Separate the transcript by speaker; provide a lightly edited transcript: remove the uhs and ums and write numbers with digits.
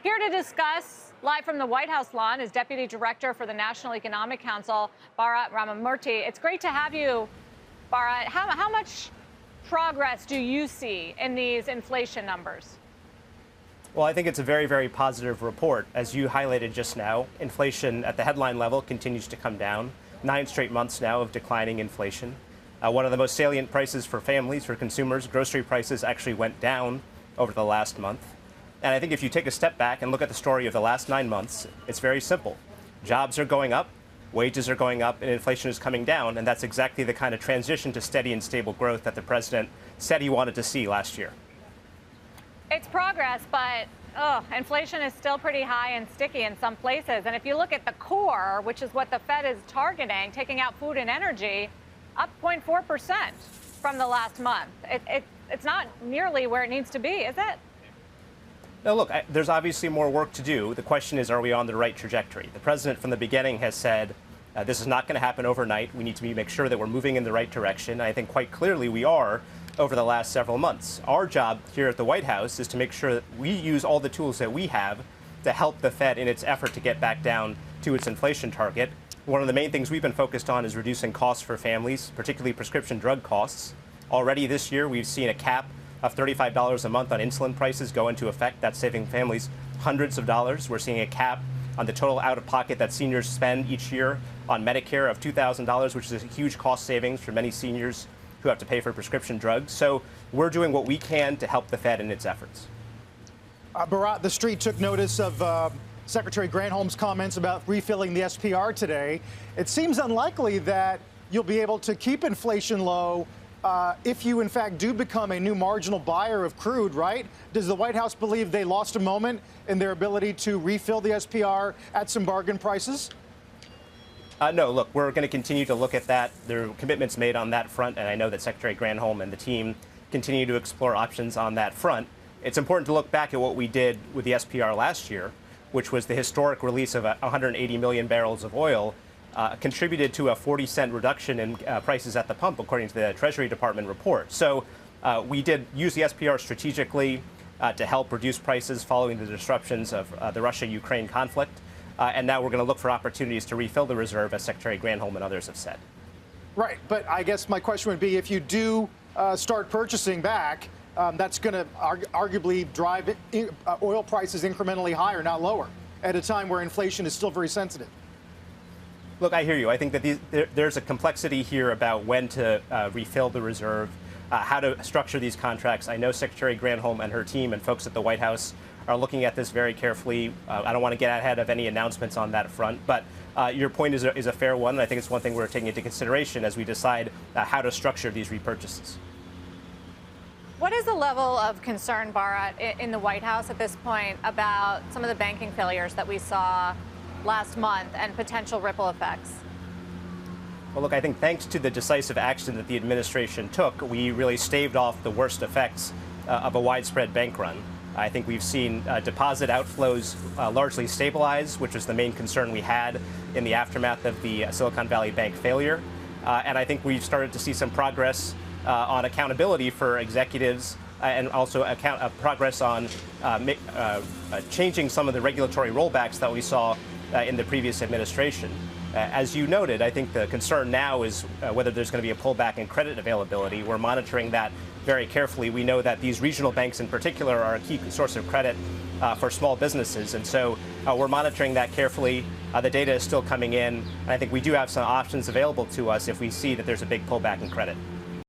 Speaker 1: Here to discuss, live from the White House lawn, is Deputy Director for the National Economic Council, Bharat Ramamurti. It's great to have you, Bharat. How much progress do you see in these inflation numbers?
Speaker 2: Well, I think it's a very, very positive report. As you highlighted just now, inflation at the headline level continues to come down. 9 straight months now of declining inflation. One of the most salient prices for families, for consumers, grocery prices actually went down over the last month. And I think if you take a step back and look at the story of the last 9 months, it's very simple. Jobs are going up, wages are going up, and inflation is coming down. And that's exactly the kind of transition to steady and stable growth that the president said he wanted to see last year.
Speaker 1: It's progress, but inflation is still pretty high and sticky in some places. And if you look at the core, which is what the Fed is targeting, taking out food and energy, up 0.4% from the last month. It's not nearly where it needs to be, is it?
Speaker 2: Now, look, there's obviously more work to do. The question is, are we on the right trajectory? The president from the beginning has said this is not going to happen overnight. We need to make sure that we're moving in the right direction. And I think quite clearly we are over the last several months. Our job here at the White House is to make sure that we use all the tools that we have to help the Fed in its effort to get back down to its inflation target. One of the main things we've been focused on is reducing costs for families, particularly prescription drug costs. Already this year, we've seen a cap of $35 a month on insulin prices go into effect. That's saving families hundreds of dollars. We're seeing a cap on the total out-of-pocket that seniors spend each year on Medicare of $2,000, which is a huge cost savings for many seniors who have to pay for prescription drugs. So we're doing what we can to help the Fed in its efforts.
Speaker 3: Bharat, the street took notice of Secretary Granholm's comments about refilling the SPR today. It seems unlikely that you'll be able to keep inflation low if you, in fact, do become a new marginal buyer of crude, right? Does the White House believe they lost a moment in their ability to refill the SPR at some bargain prices?
Speaker 2: No, look, we're going to continue to look at that. There are commitments made on that front, and I know that Secretary Granholm and the team continue to explore options on that front. It's important to look back at what we did with the SPR last year, which was the historic release of 180 million barrels of oil, contributed to a 40-cent reduction in prices at the pump, according to the Treasury Department report. So we did use the SPR strategically to help reduce prices following the disruptions of the Russia-Ukraine conflict. And now we're going to look for opportunities to refill the reserve, as Secretary Granholm and others have said.
Speaker 3: Right. But I guess my question would be, if you do start purchasing back, that's going to arguably drive oil prices incrementally higher, not lower, at a time where inflation is still very sensitive.
Speaker 2: Look, I hear you. I think that there's a complexity here about when to refill the reserve, how to structure these contracts. I know Secretary Granholm and her team and folks at the White House are looking at this very carefully. I don't want to get ahead of any announcements on that front, but your point is a fair one, and I think it's one thing we're taking into consideration as we decide how to structure these repurchases.
Speaker 1: What is the level of concern, Bharat, in the White House at this point about some of the banking failures that we saw last month and potential ripple effects?
Speaker 2: Well, look, I think thanks to the decisive action that the administration took, we really staved off the worst effects of a widespread bank run. I think we've seen deposit outflows largely stabilize, which was the main concern we had in the aftermath of the Silicon Valley Bank failure. And I think we've started to see some progress on accountability for executives and also progress on changing some of the regulatory rollbacks that we saw in the previous administration. As you noted, I think the concern now is whether there's going to be a pullback in credit availability. We're monitoring that very carefully. We know that these regional banks in particular are a key source of credit for small businesses. And so we're monitoring that carefully. The data is still coming in. And I think we do have some options available to us if we see that there's a big pullback in credit.